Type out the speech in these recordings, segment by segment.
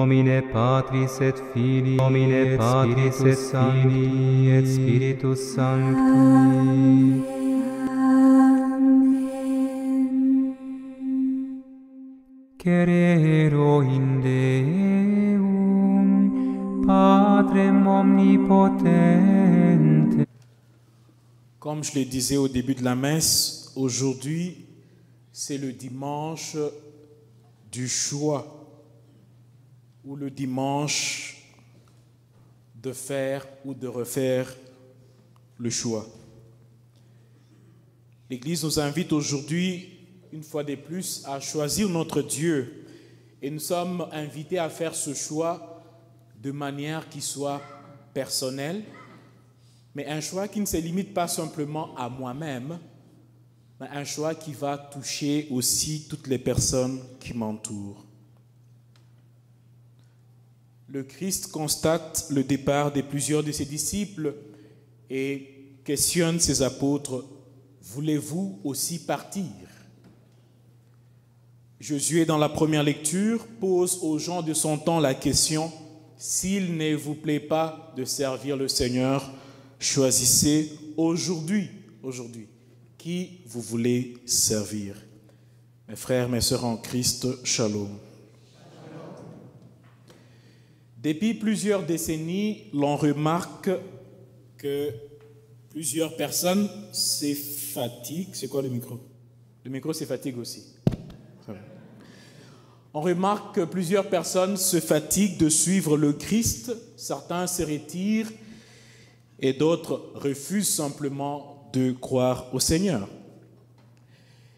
Nomine Patris et Filii, Nomine Patris et Filii et Spiritus Sancti. Cerero in Deum, Patrem omnipotente. Comme je le disais au début de la messe, aujourd'hui, c'est le dimanche du choix, ou le dimanche de faire ou de refaire le choix. L'Église nous invite aujourd'hui, une fois de plus, à choisir notre Dieu. Et nous sommes invités à faire ce choix de manière qui soit personnelle, mais un choix qui ne se limite pas simplement à moi-même, mais un choix qui va toucher aussi toutes les personnes qui m'entourent. Le Christ constate le départ de plusieurs de ses disciples et questionne ses apôtres. « Voulez-vous aussi partir ?» Josué, dans la première lecture, pose aux gens de son temps la question « S'il ne vous plaît pas de servir le Seigneur, choisissez aujourd'hui, qui vous voulez servir. » Mes frères, mes sœurs en Christ, shalom. Depuis plusieurs décennies, l'on remarque que plusieurs personnes se fatiguent. C'est quoi le micro? Le micro se fatigue aussi. On remarque que plusieurs personnes se fatiguent de suivre le Christ. Certains se retirent et d'autres refusent simplement de croire au Seigneur.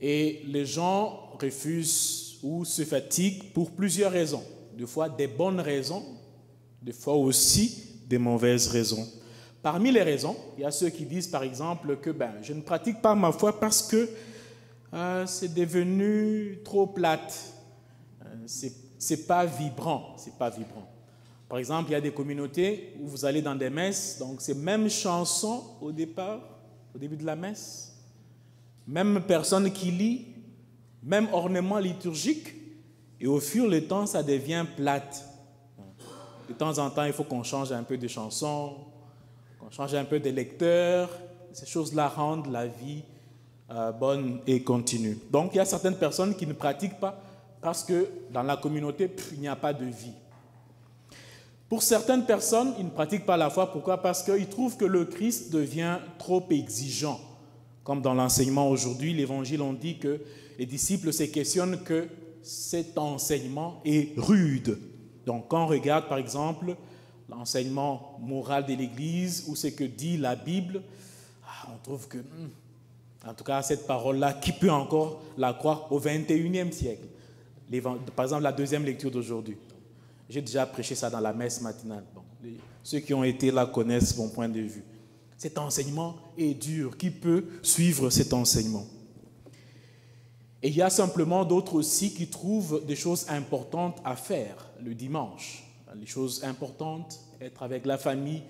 Et les gens refusent ou se fatiguent pour plusieurs raisons. Des fois des bonnes raisons, des fois aussi des mauvaises raisons. Parmi les raisons, il y a ceux qui disent par exemple que je ne pratique pas ma foi parce que c'est devenu trop plate. C'est pas vibrant, c'est pas vibrant. Par exemple, il y a des communautés où vous allez dans des messes, donc c'est même chanson au départ, au début de la messe, même personne qui lit, même ornement liturgique, et au fur et à mesure, ça devient plate. De temps en temps, il faut qu'on change un peu de chanson, qu'on change un peu de lecteur. Ces choses-là rendent la vie bonne et continue. Donc, il y a certaines personnes qui ne pratiquent pas parce que dans la communauté, il n'y a pas de vie. Pour certaines personnes, ils ne pratiquent pas la foi. Pourquoi? Parce qu'ils trouvent que le Christ devient trop exigeant. Comme dans l'enseignement aujourd'hui, l'Évangile, on dit que les disciples se questionnent que cet enseignement est rude. Donc, quand on regarde, par exemple, l'enseignement moral de l'Église ou ce que dit la Bible, on trouve que, en tout cas, cette parole-là, qui peut encore la croire au XXIe siècle? Par exemple, la deuxième lecture d'aujourd'hui. J'ai déjà prêché ça dans la messe matinale. Ceux qui ont été là connaissent mon point de vue. Cet enseignement est dur. Qui peut suivre cet enseignement? Et il y a simplement d'autres aussi qui trouvent des choses importantes à faire le dimanche. Les choses importantes, être avec la famille,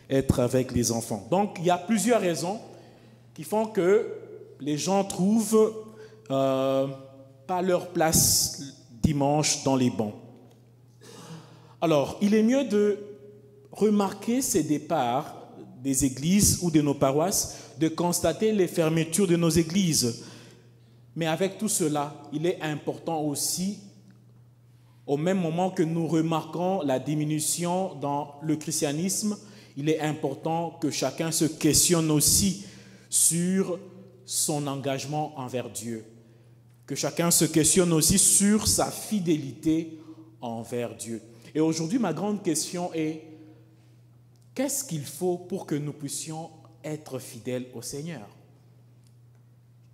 être avec les enfants. Donc, il y a plusieurs raisons qui font que les gens trouvent pas leur place dimanche dans les bancs. Alors, il est mieux de remarquer ces départs des églises ou de nos paroisses, de constater les fermetures de nos églises. Mais avec tout cela, il est important aussi, au même moment que nous remarquons la diminution dans le christianisme, il est important que chacun se questionne aussi sur son engagement envers Dieu. Que chacun se questionne aussi sur sa fidélité envers Dieu. Et aujourd'hui, ma grande question est, qu'est-ce qu'il faut pour que nous puissions être fidèles au Seigneur?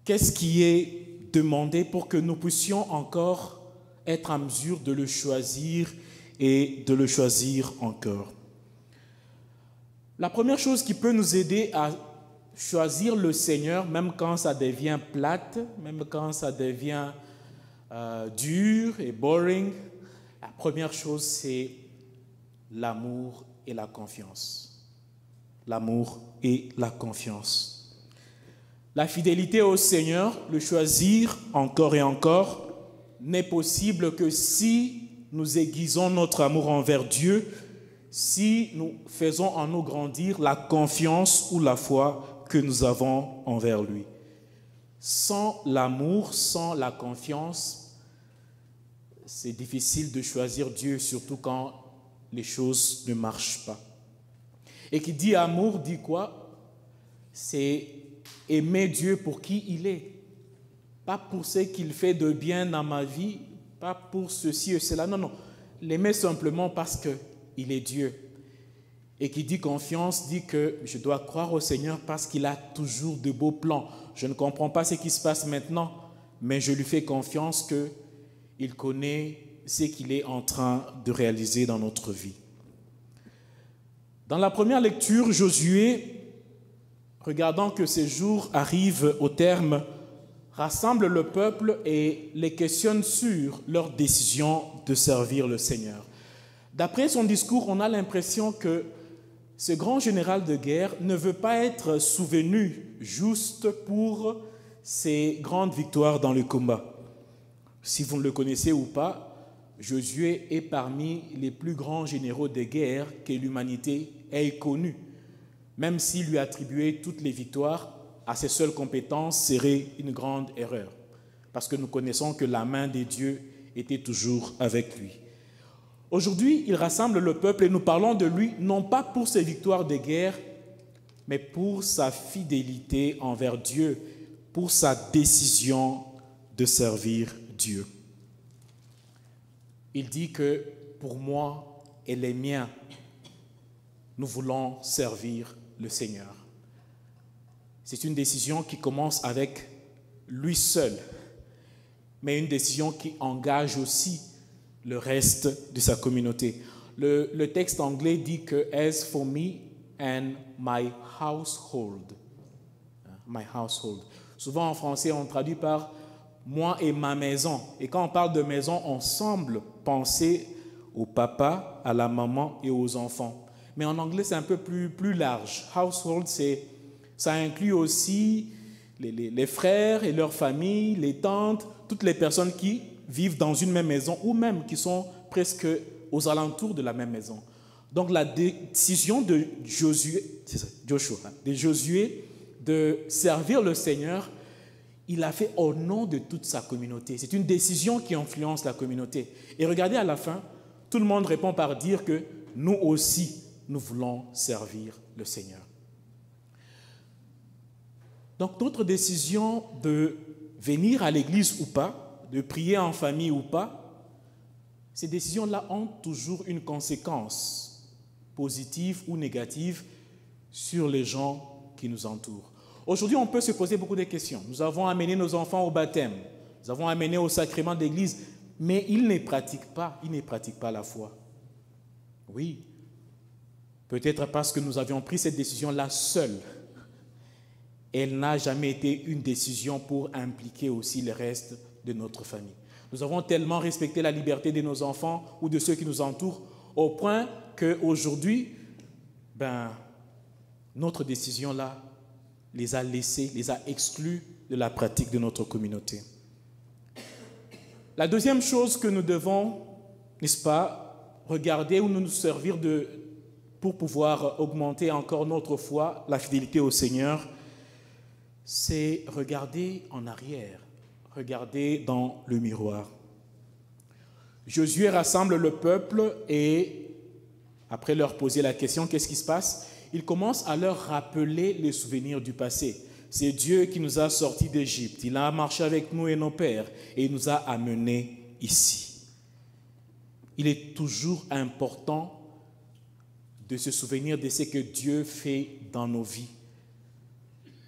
Qu'est-ce qui est demandé pour que nous puissions encore être en mesure de le choisir et de le choisir encore? La première chose qui peut nous aider à choisir le Seigneur, même quand ça devient plate, même quand ça devient dur et boring, la première chose, c'est l'amour et la confiance. L'amour et la confiance. La fidélité au Seigneur, le choisir encore et encore, n'est possible que si nous aiguisons notre amour envers Dieu si nous faisons en nous grandir la confiance ou la foi que nous avons envers lui. Sans l'amour, sans la confiance, c'est difficile de choisir Dieu, surtout quand les choses ne marchent pas. Et qui dit amour dit quoi? C'est aimer Dieu pour qui il est. Pas pour ce qu'il fait de bien dans ma vie, pas pour ceci et cela. Non, non. L'aimer simplement parce qu'il est Dieu. Et qui dit confiance dit que je dois croire au Seigneur parce qu'il a toujours de beaux plans. Je ne comprends pas ce qui se passe maintenant, mais je lui fais confiance qu'il connaît ce qu'il est en train de réaliser dans notre vie. Dans la première lecture, Josué, regardant que ces jours arrivent au terme, rassemble le peuple et les questionne sur leur décision de servir le Seigneur. D'après son discours, on a l'impression que ce grand général de guerre ne veut pas être souvenu juste pour ses grandes victoires dans le combat. Si vous ne le connaissez ou pas, Josué est parmi les plus grands généraux de guerre que l'humanité ait connus. Même s'il lui attribuait toutes les victoires à ses seules compétences serait une grande erreur. Parce que nous connaissons que la main de Dieu était toujours avec lui. Aujourd'hui, il rassemble le peuple et nous parlons de lui, non pas pour ses victoires de guerre, mais pour sa fidélité envers Dieu, pour sa décision de servir Dieu. Il dit que pour moi et les miens, nous voulons servir le Seigneur. C'est une décision qui commence avec lui seul, mais une décision qui engage aussi le reste de sa communauté. Le texte anglais dit que « As for me and my household ». My household. Souvent en français, on traduit par « moi et ma maison ». Et quand on parle de maison, on semble penser au papa, à la maman et aux enfants. Mais en anglais, c'est un peu plus large. Household, ça inclut aussi les frères et leurs familles, les tantes, toutes les personnes qui vivent dans une même maison ou même qui sont presque aux alentours de la même maison. Donc la décision de Josué de servir le Seigneur, il l'a fait au nom de toute sa communauté. C'est une décision qui influence la communauté. Et regardez à la fin, tout le monde répond par dire que nous aussi, nous voulons servir le Seigneur. Donc notre décision de venir à l'église ou pas, de prier en famille ou pas, ces décisions-là ont toujours une conséquence positive ou négative sur les gens qui nous entourent. Aujourd'hui, on peut se poser beaucoup de questions. Nous avons amené nos enfants au baptême, nous avons amené au sacrement de l'église, mais ils ne pratiquent pas la foi. Oui, peut-être parce que nous avions pris cette décision-là seuls. Elle n'a jamais été une décision pour impliquer aussi le reste de notre famille. Nous avons tellement respecté la liberté de nos enfants ou de ceux qui nous entourent au point qu'aujourd'hui, notre décision-là les a laissés, les a exclus de la pratique de notre communauté. La deuxième chose que nous devons, n'est-ce pas, regarder ou nous servir pour pouvoir augmenter encore notre foi, la fidélité au Seigneur, c'est regarder en arrière, regarder dans le miroir. Josué rassemble le peuple et, après leur poser la question, qu'est-ce qui se passe? Il commence à leur rappeler les souvenirs du passé. C'est Dieu qui nous a sortis d'Égypte. Il a marché avec nous et nos pères et il nous a amenés ici. Il est toujours important de se souvenir de ce que Dieu fait dans nos vies.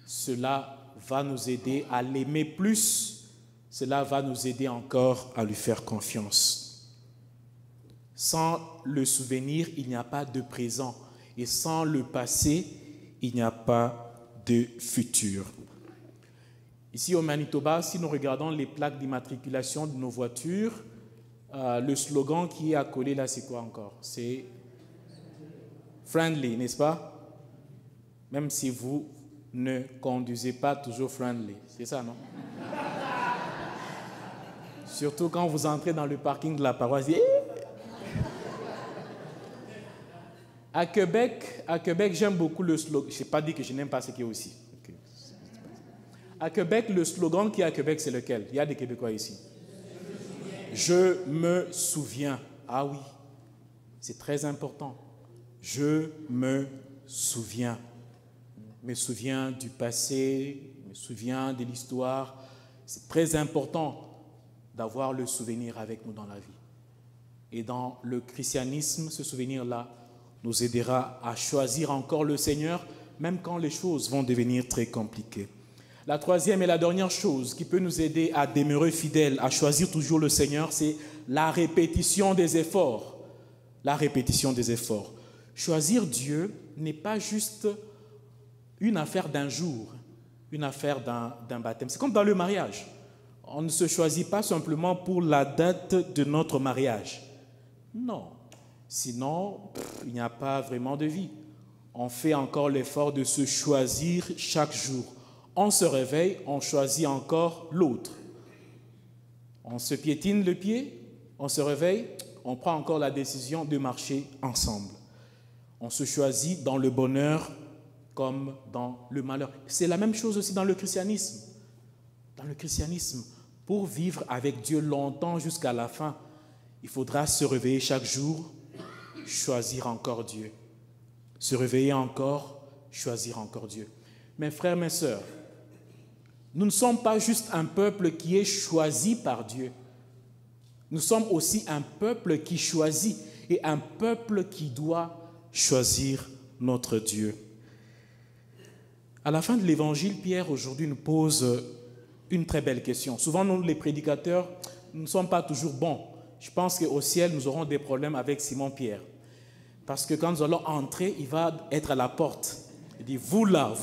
Cela va nous aider à l'aimer plus. Cela va nous aider encore à lui faire confiance. Sans le souvenir, il n'y a pas de présent. Et sans le passé, il n'y a pas de futur. Ici au Manitoba, si nous regardons les plaques d'immatriculation de nos voitures, le slogan qui est accolé là, c'est quoi encore? C'est friendly, n'est-ce pas? Même si vous ne conduisez pas toujours friendly, c'est ça, non? Surtout quand vous entrez dans le parking de la paroisse, À Québec, j'aime beaucoup le slogan. Je n'ai pas dit que je n'aime pas ce qui est aussi. Okay. À Québec, le slogan qui est à Québec, c'est lequel? Il y a des Québécois ici. Je me souviens. Ah oui, c'est très important. Je me souviens. Je me souviens du passé, je me souviens de l'histoire. C'est très important d'avoir le souvenir avec nous dans la vie. Et dans le christianisme, ce souvenir-là nous aidera à choisir encore le Seigneur, même quand les choses vont devenir très compliquées. La troisième et la dernière chose qui peut nous aider à demeurer fidèles, à choisir toujours le Seigneur, c'est la répétition des efforts. La répétition des efforts. Choisir Dieu n'est pas juste une affaire d'un jour, une affaire d'un baptême. C'est comme dans le mariage. On ne se choisit pas simplement pour la date de notre mariage. Non. Sinon, il n'y a pas vraiment de vie. On fait encore l'effort de se choisir chaque jour. On se réveille, on choisit encore l'autre. On se piétine le pied, on se réveille, on prend encore la décision de marcher ensemble. On se choisit dans le bonheur comme dans le malheur. C'est la même chose aussi dans le christianisme. Dans le christianisme, pour vivre avec Dieu longtemps jusqu'à la fin, il faudra se réveiller chaque jour, choisir encore Dieu. Se réveiller encore, choisir encore Dieu. Mes frères, mes sœurs, nous ne sommes pas juste un peuple qui est choisi par Dieu. Nous sommes aussi un peuple qui choisit et un peuple qui doit choisir notre Dieu. À la fin de l'évangile, Pierre aujourd'hui nous pose une très belle question. Souvent, nous, les prédicateurs, nous ne sommes pas toujours bons. Je pense qu'au ciel, nous aurons des problèmes avec Simon-Pierre. Parce que quand nous allons entrer, il va être à la porte. Il dit, vous là,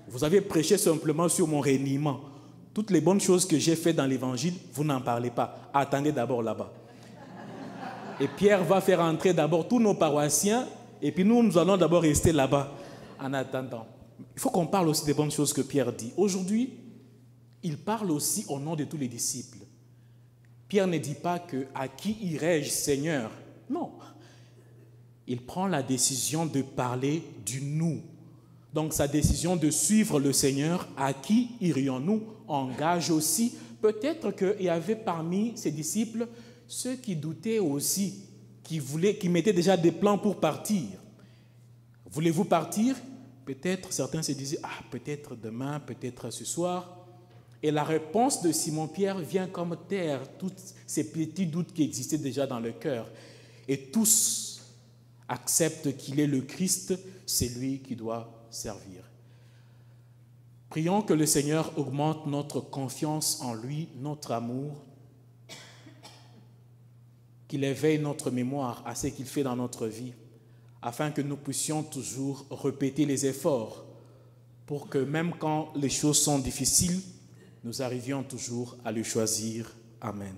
vous avez prêché simplement sur mon reniement. Toutes les bonnes choses que j'ai faites dans l'évangile, vous n'en parlez pas. Attendez d'abord là-bas. Et Pierre va faire entrer d'abord tous nos paroissiens, et puis nous allons d'abord rester là-bas en attendant. Il faut qu'on parle aussi des bonnes choses que Pierre dit. Aujourd'hui, il parle aussi au nom de tous les disciples. Pierre ne dit pas que « à qui irai-je, Seigneur ?» Non. Il prend la décision de parler du « nous ». Donc sa décision de suivre le Seigneur, à qui irions-nous, engage aussi. Peut-être qu'il y avait parmi ses disciples ceux qui doutaient aussi, qui mettaient déjà des plans pour partir. Voulez-vous partir? Peut-être certains se disaient, peut-être demain, peut-être ce soir. Et la réponse de Simon-Pierre vient comme taire tous ces petits doutes qui existaient déjà dans le cœur. Et tous acceptent qu'il est le Christ, c'est lui qui doit servir. Prions que le Seigneur augmente notre confiance en lui, notre amour, qu'il éveille notre mémoire à ce qu'il fait dans notre vie, afin que nous puissions toujours répéter les efforts pour que même quand les choses sont difficiles, nous arrivions toujours à le choisir. Amen.